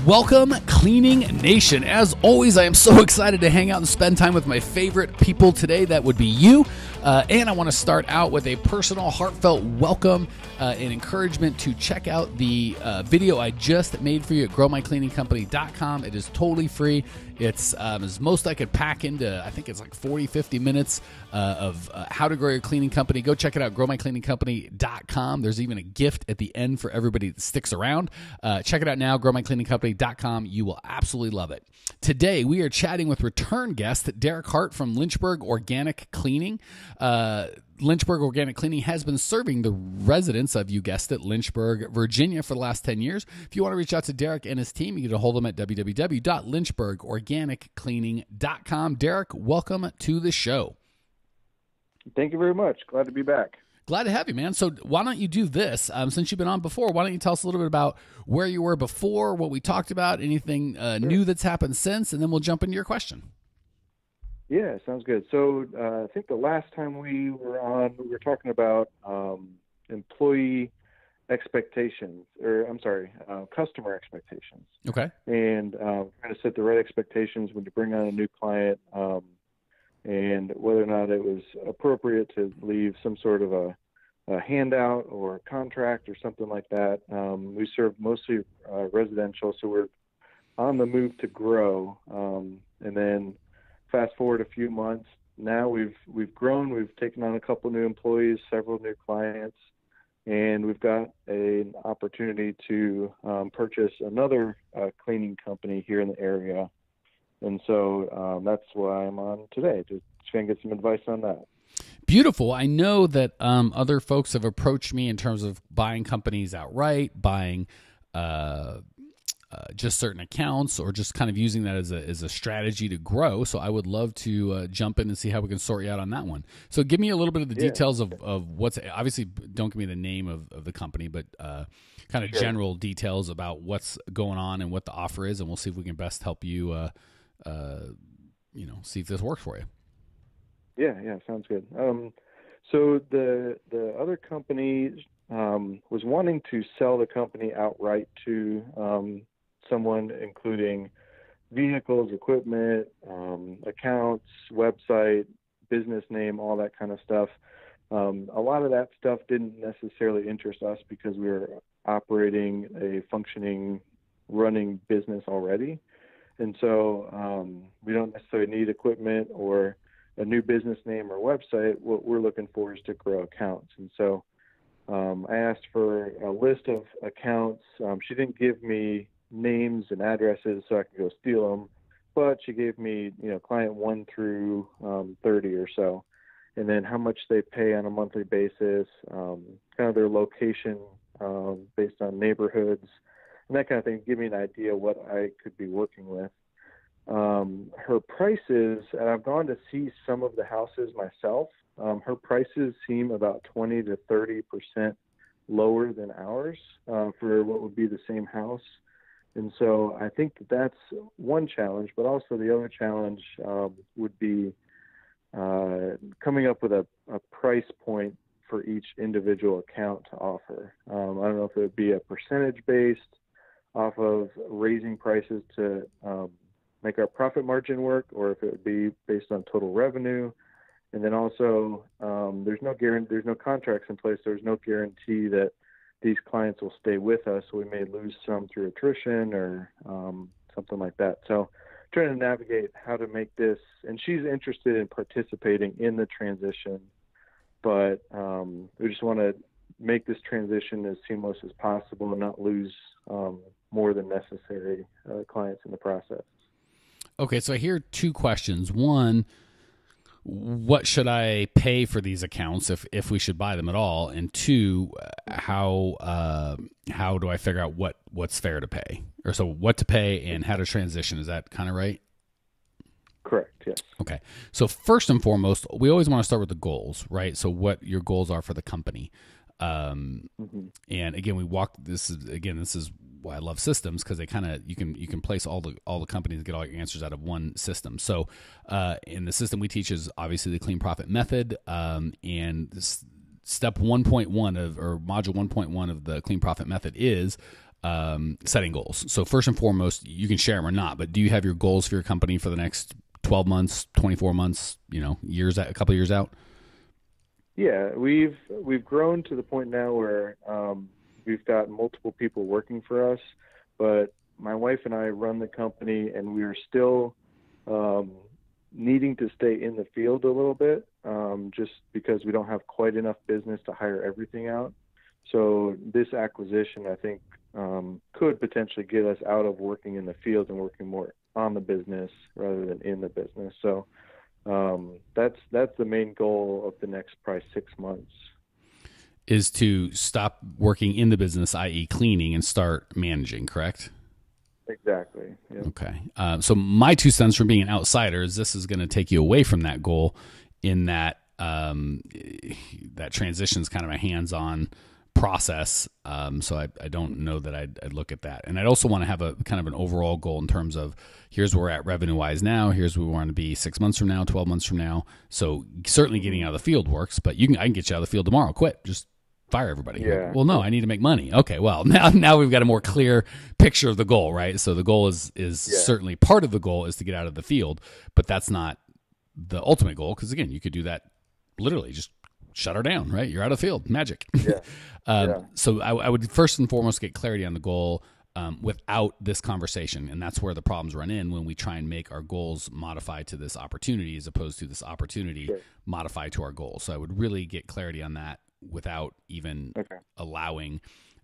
Welcome, Cleaning Nation. As always, I am so excited to hang out and spend time with my favorite people today. That would be you. And I want to start out with a personal, heartfelt welcome and encouragement to check out the video I just made for you at growmycleaningcompany.com. It is totally free. It's as most I could pack into, I think it's like 40, 50 minutes of how to grow your cleaning company. Go check it out, growmycleaningcompany.com. There's even a gift at the end for everybody that sticks around. Check it out now, growmycleaningcompany.com. You will absolutely love it. Today, we are chatting with return guest Derek Hart from Lynchburg Organic Cleaning. Lynchburg Organic Cleaning has been serving the residents of, you guessed it, Lynchburg, Virginia for the last 10 years. If you want to reach out to Derek and his team, you can get a hold of them at www.lynchburgorganiccleaning.com. Derek, welcome to the show. Thank you very much. Glad to be back. Glad to have you, man. So why don't you do this? Since you've been on before, why don't you tell us a little bit about where you were before, what we talked about, anything new that's happened since, and then we'll jump into your question. Yeah, sounds good. So I think the last time we were on, we were talking about employee expectations, customer expectations. Okay. And trying to set the right expectations when you bring on a new client, and whether or not it was appropriate to leave some sort of a handout or a contract or something like that. We serve mostly residential, so we're on the move to grow, and then fast forward a few months. Now we've grown. We've taken on a couple new employees, several new clients, and we've got an opportunity to purchase another cleaning company here in the area. And so that's why I'm on today, to try and get some advice on that. Beautiful. I know that other folks have approached me in terms of buying companies outright, buying just certain accounts, or just kind of using that as a strategy to grow. So I would love to jump in and see how we can sort you out on that one. So give me a little bit of the details of what's, obviously don't give me the name of the company, but kind of general details about what's going on and what the offer is, and we'll see if we can best help you, see if this works for you. Yeah, sounds good. So the other company was wanting to sell the company outright to someone, including vehicles, equipment, accounts, website, business name, all that kind of stuff. A lot of that stuff didn't necessarily interest us because we were operating a functioning, running business already. And so we don't necessarily need equipment or a new business name or website. What we're looking for is to grow accounts. And so I asked for a list of accounts. She didn't give me names and addresses so I could go steal them, but she gave me, client 1 through 30 or so, and then how much they pay on a monthly basis, kind of their location based on neighborhoods, and that kind of thing. Give me an idea what I could be working with. Her prices, and I've gone to see some of the houses myself. Her prices seem about 20 to 30% lower than ours for what would be the same house. And so I think that's one challenge, but also the other challenge would be coming up with a price point for each individual account to offer. I don't know if it would be a percentage based off of raising prices to make our profit margin work, or if it would be based on total revenue. And then also, there's no contracts in place. There's no guarantee that these clients will stay with us. So we may lose some through attrition or something like that. So trying to navigate how to make this, and she's interested in participating in the transition, but we just want to make this transition as seamless as possible and not lose more than necessary clients in the process. Okay, so I hear two questions. One, what should I pay for these accounts if we should buy them at all? And two, how do I figure out what's fair to pay? Or so what to pay and how to transition. Is that kind of right? Correct, yes. Okay. So first and foremost, we always want to start with the goals, right? So what your goals are for the company. And again, this is why I love systems, because they kind of you can place all the companies and get all your answers out of one system. So in the system we teach is obviously the clean profit method, and step 1.1 of, or module 1.1 of the Clean Profit Method is setting goals. So first and foremost, you can share them or not, but do you have your goals for your company for the next 12 months, 24 months, years, a couple of years out? Yeah, we've grown to the point now where we've got multiple people working for us, but my wife and I run the company, and we are still needing to stay in the field a little bit, just because we don't have quite enough business to hire everything out. So this acquisition, I think, could potentially get us out of working in the field and working more on the business rather than in the business. So that's the main goal of the next probably 6 months. Is to stop working in the business, i.e. cleaning, and start managing, correct? Exactly. Yeah. Okay. So my 2 cents from being an outsider is this is going to take you away from that goal, in that that transition is kind of a hands-on process. So I don't know that I'd look at that. And I'd also want to have a kind of an overall goal in terms of, here's where we're at revenue-wise now, here's where we want to be 6 months from now, 12 months from now. So certainly getting out of the field works, but I can get you out of the field tomorrow. Quit. Just fire everybody. Yeah. Well, no, I need to make money. Okay, well, now we've got a more clear picture of the goal, right? So the goal is certainly part of the goal is to get out of the field, but that's not the ultimate goal, because again, you could do that literally, just shut her down, right? You're out of the field. Magic. Yeah. So I would first and foremost get clarity on the goal without this conversation. And that's where the problems run in, when we try and make our goals modify to this opportunity as opposed to this opportunity modify to our goals. So I would really get clarity on that without even allowing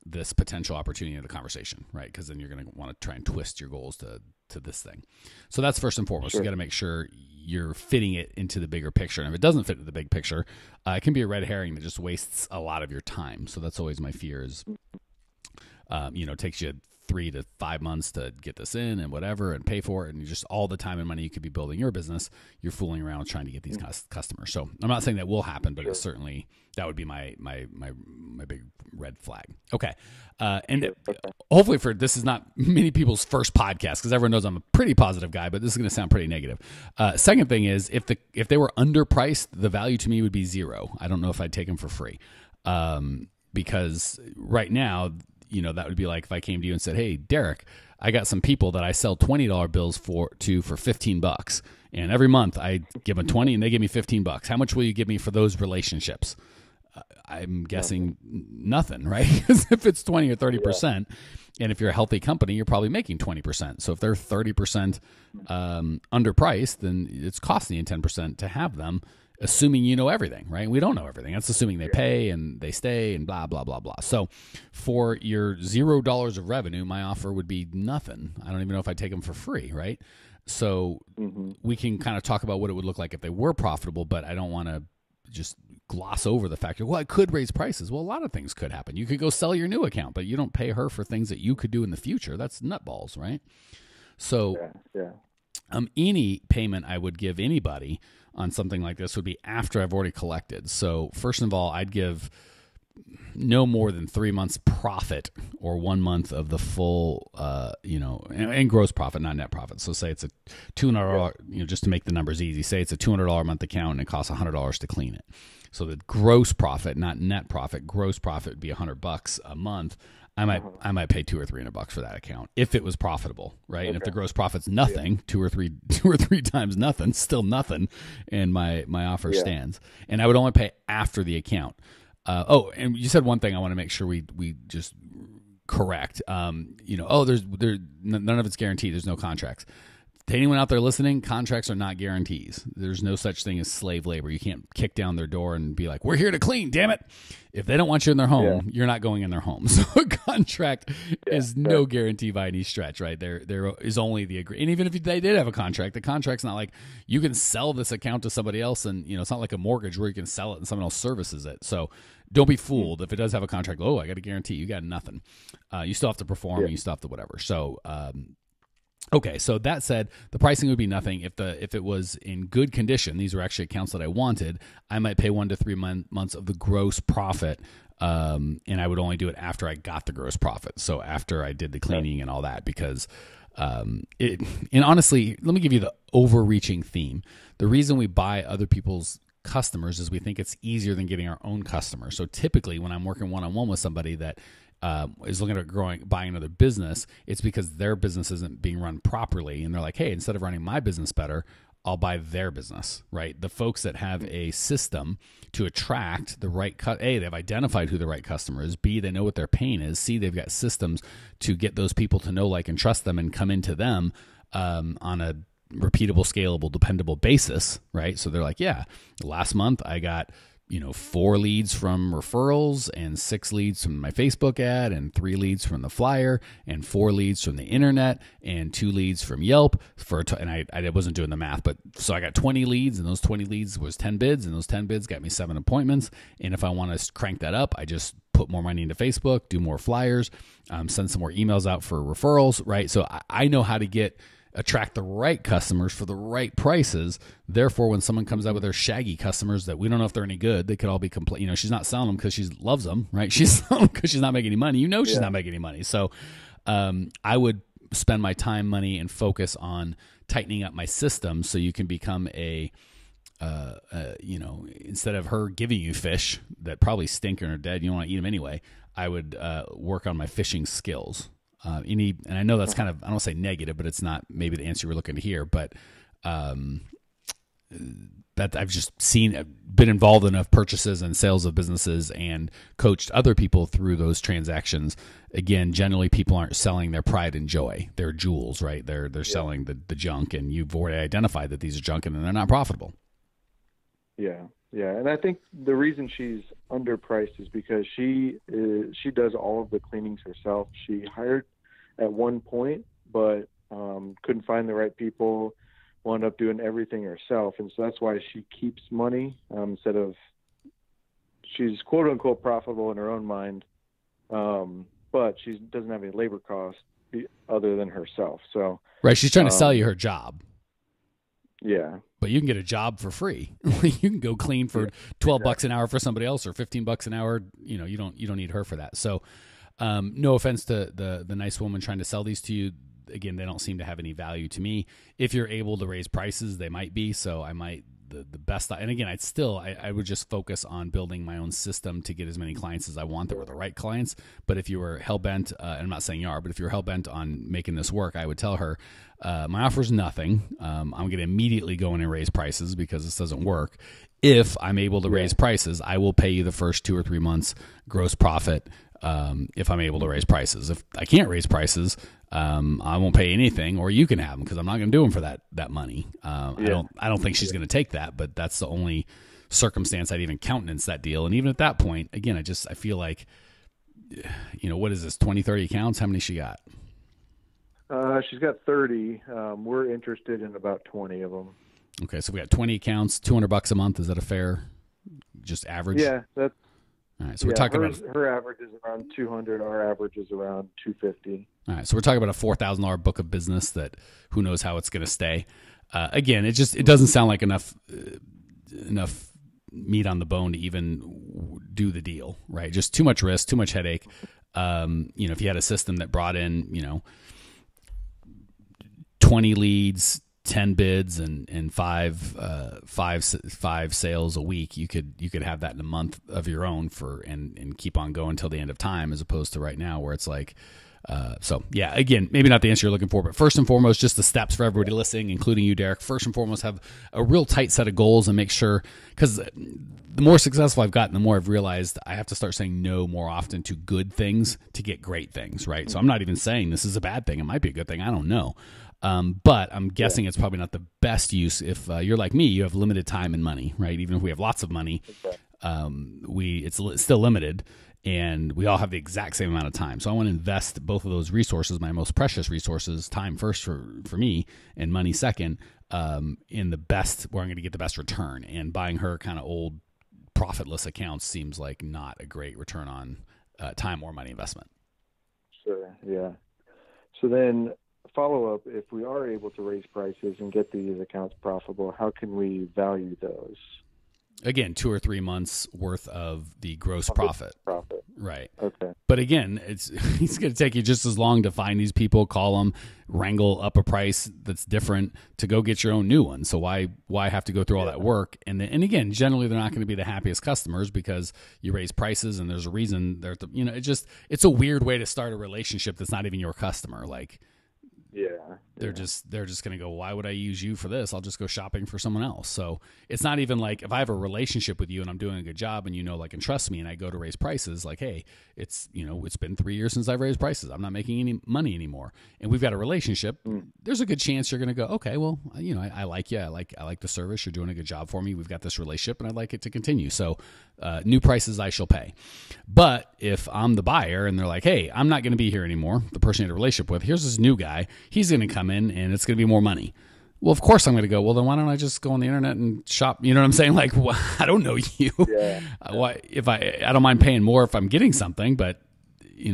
this potential opportunity in the conversation, right? Because then you're going to want to try and twist your goals to this thing. So that's first and foremost. You got to make sure you're fitting it into the bigger picture. And if it doesn't fit into the big picture, it can be a red herring that just wastes a lot of your time. So that's always my fear is, it takes you 3 to 5 months to get this in and whatever and pay for it. And just all the time and money you could be building your business, you're fooling around trying to get these customers. So I'm not saying that will happen, but it's certainly, that would be my big red flag. Okay. Hopefully this is not many people's first podcast, because everyone knows I'm a pretty positive guy, but this is going to sound pretty negative. Second thing is, if they were underpriced, the value to me would be 0. I don't know if I'd take them for free. Because right now, that would be like if I came to you and said, hey, Derek, I got some people that I sell $20 bills for $15. And every month I give them 20 and they give me $15. How much will you give me for those relationships? I'm guessing nothing, right? Because if it's 20 or 30%, and if you're a healthy company, you're probably making 20%. So if they're 30% underpriced, then it's costing you 10% to have them, assuming you know everything, right? We don't know everything. That's assuming they pay and they stay and blah, blah, blah, blah. So for your $0 of revenue, my offer would be nothing. I don't even know if I'd take them for free, right? So we can kind of talk about what it would look like if they were profitable, but I don't want to just gloss over the fact that, well, I could raise prices. Well, a lot of things could happen. You could go sell your new account, but you don't pay her for things that you could do in the future. That's nutballs, right? So any payment I would give anybody on something like this would be after I've already collected. So first of all, I'd give no more than 3 months profit or 1 month of the full, and gross profit, not net profit. So say it's a $200, just to make the numbers easy, say it's a $200 a month account and it costs $100 to clean it. So the gross profit, not net profit, gross profit would be $100 a month. I might pay $200 or $300 for that account if it was profitable, right? And if the gross profit's nothing, two or three times nothing, still nothing, and my offer stands. And I would only pay after the account. And you said one thing I want to make sure we just correct. None of it's guaranteed. There's no contracts. To anyone out there listening, contracts are not guarantees. There's no such thing as slave labor. You can't kick down their door and be like, we're here to clean, damn it. If they don't want you in their home, you're not going in their home. So a contract is no guarantee by any stretch, right? There is only the agreement. And even if they did have a contract, the contract's not like you can sell this account to somebody else, and it's not like a mortgage where you can sell it and someone else services it. So don't be fooled. If it does have a contract, I got a guarantee. You got nothing. You still have to perform. And you still have to whatever. So okay, so that said, the pricing would be nothing. If it was in good condition, these were actually accounts that I wanted, I might pay 1 to 3 months of the gross profit, and I would only do it after I got the gross profit. So after I did the cleaning and all that, because and honestly, let me give you the overreaching theme. The reason we buy other people's customers is we think it's easier than getting our own customers. So typically when I'm working one-on-one with somebody that is looking at buying another business, it's because their business isn't being run properly. And they're like, hey, instead of running my business better, I'll buy their business, right? The folks that have a system to attract the right A, they've identified who the right customer is. B, they know what their pain is. C, they've got systems to get those people to know, like, and trust them and come into them on a repeatable, scalable, dependable basis, right? So they're like, yeah, last month I got 4 leads from referrals and 6 leads from my Facebook ad and 3 leads from the flyer and 4 leads from the internet and 2 leads from Yelp and I wasn't doing the math, but so I got 20 leads, and those 20 leads was 10 bids, and those 10 bids got me 7 appointments. And if I want to crank that up, I just put more money into Facebook, do more flyers, send some more emails out for referrals, right? So I know how to attract the right customers for the right prices. Therefore, when someone comes out with their shaggy customers that we don't know if they're any good, they could all be complete. She's not selling them because she loves them, right? She's selling them because she's not making any money. She's not making any money. So I would spend my time, money, and focus on tightening up my system so you can become instead of her giving you fish that probably stink and are dead, you don't want to eat them anyway, I would work on my fishing skills. And I know that's kind of, I don't say negative, but it's not maybe the answer we're looking to hear, but that I've just been involved in enough purchases and sales of businesses and coached other people through those transactions. Again, generally people aren't selling their pride and joy, their jewels, right? They're selling the junk, and you've already identified that these are junk and they're not profitable. Yeah. Yeah. And I think the reason she's underpriced is because she does all of the cleanings herself. She hired at one point, but couldn't find the right people, wound up doing everything herself. And so that's why she keeps money instead of, she's quote unquote profitable in her own mind, but she doesn't have any labor costs other than herself. So right, she's trying to sell you her job. Yeah. But you can get a job for free. You can go clean for $12 an hour for somebody else, or $15 an hour. You don't need her for that. So no offense to the nice woman trying to sell these to you. Again, they don't seem to have any value to me. If you're able to raise prices, they might be. So I might, the best, and again, I would just focus on building my own system to get as many clients as I want that were the right clients. But if you were hell-bent, and I'm not saying you are, but if you're hell-bent on making this work, I would tell her, my offer is nothing. I'm going to immediately go in and raise prices because this doesn't work. If I'm able to raise prices, I will pay you the first 2 or 3 months gross profit. If I'm able to raise prices. If I can't raise prices, I won't pay anything, or you can have them, because I'm not going to do them for that money. I don't think she's going to take that, but that's the only circumstance I'd even countenance that deal. And even at that point, again, I feel like, what is this, 20, 30 accounts? How many she got? She's got 30. We're interested in about 20 of them. Okay. So we got 20 accounts, $200 a month. Is that a fair, just average? Yeah, that's, all right, so we're talking about her average is around 200. Our average is around 250. All right, so we're talking about a $4,000 book of business that who knows how it's going to stay. Again, it doesn't sound like enough meat on the bone to even do the deal, right? Just too much risk, too much headache. If you had a system that brought in 20 leads, 10 bids, and five sales a week, you could have that in a month of your own and keep on going till the end of time, as opposed to right now where it's like, again, maybe not the answer you're looking for, but first and foremost, just the steps for everybody listening, including you, Derek. First and foremost, have a real tight set of goals and make sure, because the more successful I've gotten, the more I've realized I have to start saying no more often to good things to get great things, right? So I'm not even saying this is a bad thing. It might be a good thing. I don't know. But I'm guessing it's probably not the best use if you're like me, you have limited time and money, right? Even if we have lots of money, it's still limited, and we all have the exact same amount of time. So I want to invest both of those resources, my most precious resources, time first for me and money second, in the best, where I'm going to get the best return. And buying her kind of old profitless accounts seems like not a great return on time or money investment. Sure. Yeah. So then, follow up, if we are able to raise prices and get these accounts profitable, how can we value those? Again, 2 or 3 months worth of the gross profit. Right. Okay. But again, it's going to take you just as long to find these people, call them, wrangle up a price that's different to go get your own new one. So why have to go through all that work? And again, generally they're not going to be the happiest customers because you raise prices and there's a reason it's a weird way to start a relationship that's not even your customer. Like, they're just going to go, why would I use you for this? I'll just go shopping for someone else. So it's not even like if I have a relationship with you and I'm doing a good job and like and trust me and I go to raise prices, like, hey, it's been 3 years since I've raised prices. I'm not making any money anymore. And we've got a relationship. There's a good chance you're going to go, okay, well, I like you. I like the service. You're doing a good job for me. We've got this relationship and I'd like it to continue. So new prices I shall pay. But if I'm the buyer and they're like, hey, I'm not going to be here anymore, the person you had a relationship with, here's this new guy. He's going to come in and it's going to be more money. Well, of course I'm going to go, well, then why don't I just go on the internet and shop? You know what I'm saying? Like, well, I don't know you. Yeah. Why, if I don't mind paying more if I'm getting something, but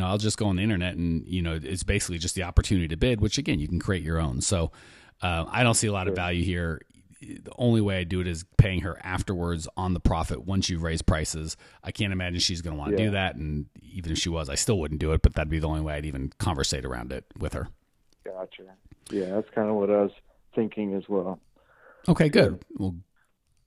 I'll just go on the internet and, it's basically just the opportunity to bid, which again, you can create your own. So I don't see a lot of value here. The only way I do it is paying her afterwards on the profit once you've raised prices. I can't imagine she's going to want to do that. And even if she was, I still wouldn't do it, but that'd be the only way I'd even conversate around it with her. Gotcha. Yeah, that's kind of what I was thinking as well. Okay, good. Well,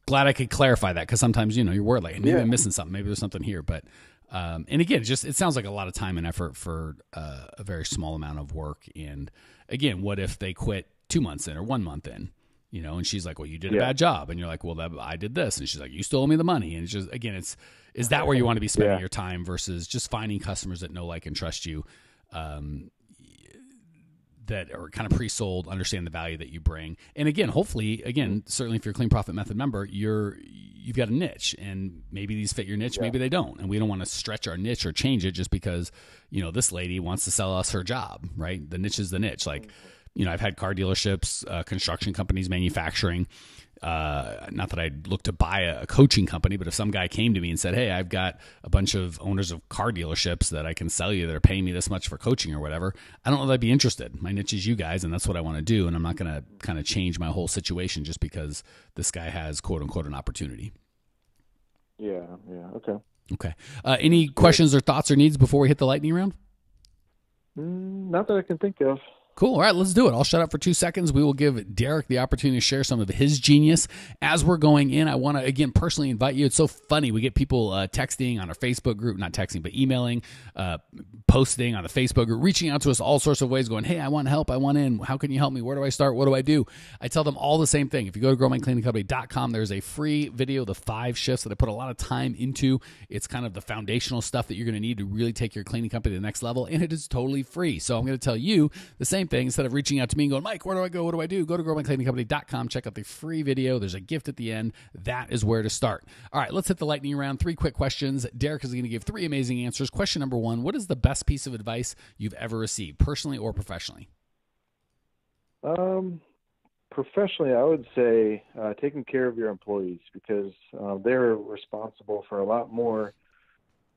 glad I could clarify that because sometimes, you're worried, like, maybe I'm missing something. Maybe there's something here. But, and again, it sounds like a lot of time and effort for a very small amount of work. And again, what if they quit 2 months in or 1 month in? And she's like, well, you did a bad job. And you're like, well, I did this. And she's like, you still owe me the money. And it's just, again, is that where you want to be spending your time versus just finding customers that know, like, and trust you, that are kind of pre-sold, understand the value that you bring. And again, hopefully, certainly if you're a Clean Profit Method member, you've got a niche and maybe these fit your niche, maybe they don't. And we don't want to stretch our niche or change it just because, this lady wants to sell us her job, right? The niche is the niche. Like, I've had car dealerships, construction companies, manufacturing. Not that I'd look to buy a coaching company, but if some guy came to me and said, hey, I've got a bunch of owners of car dealerships that I can sell you that are paying me this much for coaching or whatever, I don't know that I'd be interested. My niche is you guys, and that's what I want to do. And I'm not going to kind of change my whole situation just because this guy has, quote unquote, an opportunity. Yeah. Okay. Any questions or thoughts or needs before we hit the lightning round? Not that I can think of. Cool. All right, let's do it. I'll shut up for 2 seconds. We will give Derek the opportunity to share some of his genius. As we're going in, I want to, again, personally invite you. It's so funny. We get people texting on our Facebook group, not texting, but emailing, posting on the Facebook group, reaching out to us all sorts of ways, going, hey, I want help. I want in. How can you help me? Where do I start? What do I do? I tell them all the same thing. If you go to growmycleaningcompany.com, there's a free video, the 5 shifts that I put a lot of time into. It's kind of the foundational stuff that you're going to need to really take your cleaning company to the next level, and it is totally free. So I'm going to tell you the same thing. Instead of reaching out to me and going, Mike, where do I go? What do I do? Go to growmycleaningcompany.com. Check out the free video. There's a gift at the end. That is where to start. All right, let's hit the lightning round. 3 quick questions. Derek is going to give 3 amazing answers. Question number 1, what is the best piece of advice you've ever received, personally or professionally? Professionally, I would say taking care of your employees because they're responsible for a lot more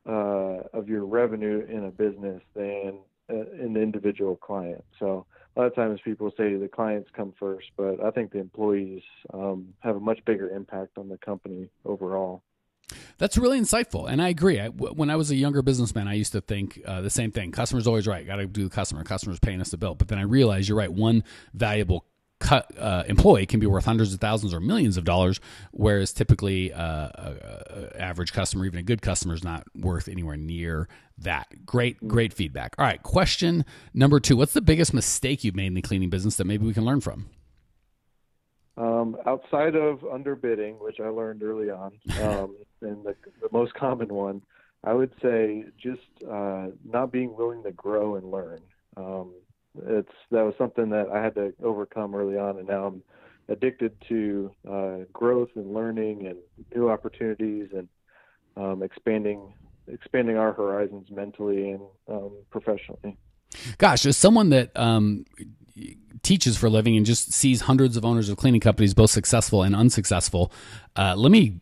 of your revenue in a business than an individual client. So a lot of times people say the clients come first, but I think the employees have a much bigger impact on the company overall. That's really insightful, and I agree. When I was a younger businessman, I used to think the same thing. Customer's always right. Got to do the customer. Customer's paying us the bill. But then I realized you're right. One valuable employee can be worth hundreds of thousands or millions of dollars, whereas typically average customer, even a good customer, is not worth anywhere near that. Great feedback. All right, question number 2. What's the biggest mistake you've made in the cleaning business that maybe we can learn from? Outside of underbidding, which I learned early on, and the most common one, I would say just not being willing to grow and learn. That was something that I had to overcome early on, and now I'm addicted to growth and learning and new opportunities and expanding our horizons mentally and professionally. Gosh, as someone that teaches for a living and just sees hundreds of owners of cleaning companies, both successful and unsuccessful, let me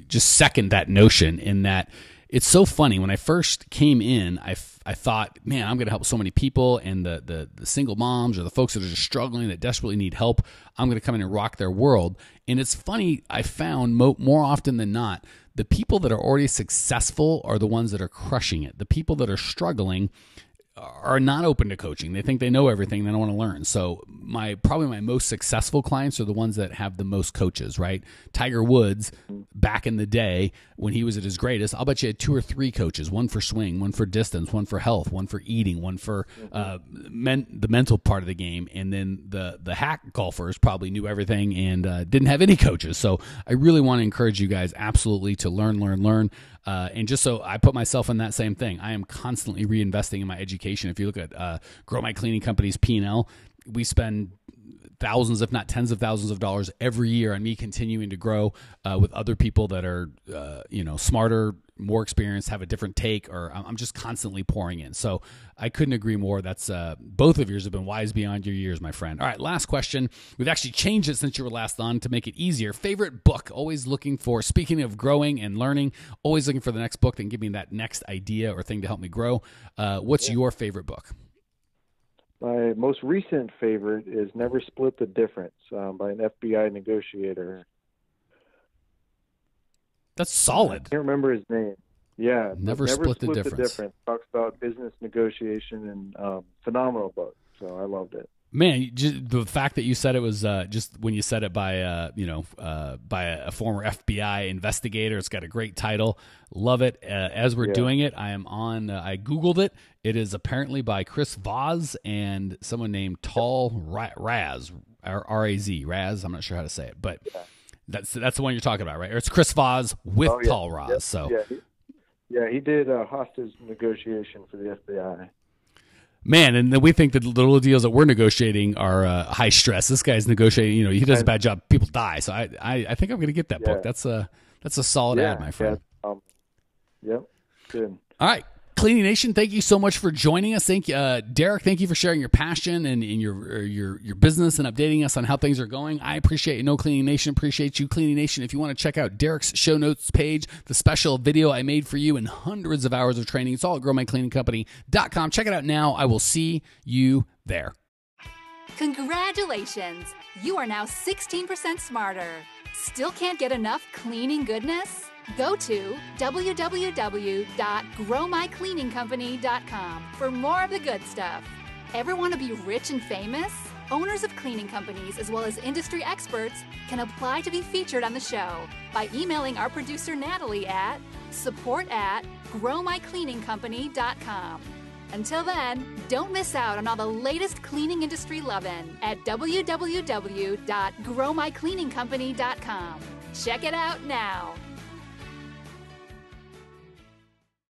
just second that notion in that it's so funny. When I first came in, I thought, man, I'm going to help so many people, and the single moms or the folks that are just struggling, that desperately need help, I'm going to come in and rock their world. And it's funny, I found more often than not, the people that are already successful are the ones that are crushing it. The people that are struggling are not open to coaching. They think they know everything. They don't want to learn. So probably my most successful clients are the ones that have the most coaches, right? Tiger Woods, back in the day when he was at his greatest, I'll bet you had 2 or 3 coaches, one for swing, one for distance, one for health, one for eating, one for the mental part of the game. And then the hack golfers probably knew everything and didn't have any coaches. So I really want to encourage you guys absolutely to learn. And just so I put myself in that same thing, I am constantly reinvesting in my education. If you look at Grow My Cleaning Company's P&L, we spend thousands, if not tens of thousands of dollars every year on me continuing to grow with other people that are, smarter, more experienced, have a different take, or I'm just constantly pouring in. So I couldn't agree more. That's both of yours have been wise beyond your years, my friend. All right, last question. We've actually changed it since you were last on to make it easier. Favorite book? Always looking for, speaking of growing and learning, always looking for the next book and give me that next idea or thing to help me grow. What's your favorite book? My most recent favorite is Never Split the Difference by an FBI negotiator. That's solid. I can't remember his name. Yeah. Never Split the Difference. Talks about business negotiation and phenomenal book. So I loved it. Man, the fact that you said it was just when you said it by a former FBI investigator, it's got a great title. Love it. As we're doing it, I Googled it. It is apparently by Chris Voss and someone named Tal Raz, R-A-Z, Raz. I'm not sure how to say it, but that's the one you're talking about, right? Or it's Chris Voss with Tal Raz. Yep. So he did a hostage negotiation for the FBI. Man, and then we think that the little deals that we're negotiating are high stress. This guy's negotiating, he does a bad job, people die. So I think I'm going to get that book. That's a solid ad, my friend. Yep, good. All right, Cleaning Nation, thank you so much for joining us. Thank you, Derek. Thank you for sharing your passion and your business and updating us on how things are going. I appreciate you. Cleaning Nation, appreciate you, Cleaning Nation. If you want to check out Derek's show notes page, the special video I made for you and hundreds of hours of training, it's all at growmycleaningcompany.com. Check it out now. I will see you there. Congratulations! You are now 16% smarter. Still can't get enough cleaning goodness? Go to www.growmycleaningcompany.com for more of the good stuff. Ever want to be rich and famous? Owners of cleaning companies as well as industry experts can apply to be featured on the show by emailing our producer Natalie at support@growmycleaningcompany.com. Until then, don't miss out on all the latest cleaning industry lovin' at www.growmycleaningcompany.com. Check it out now.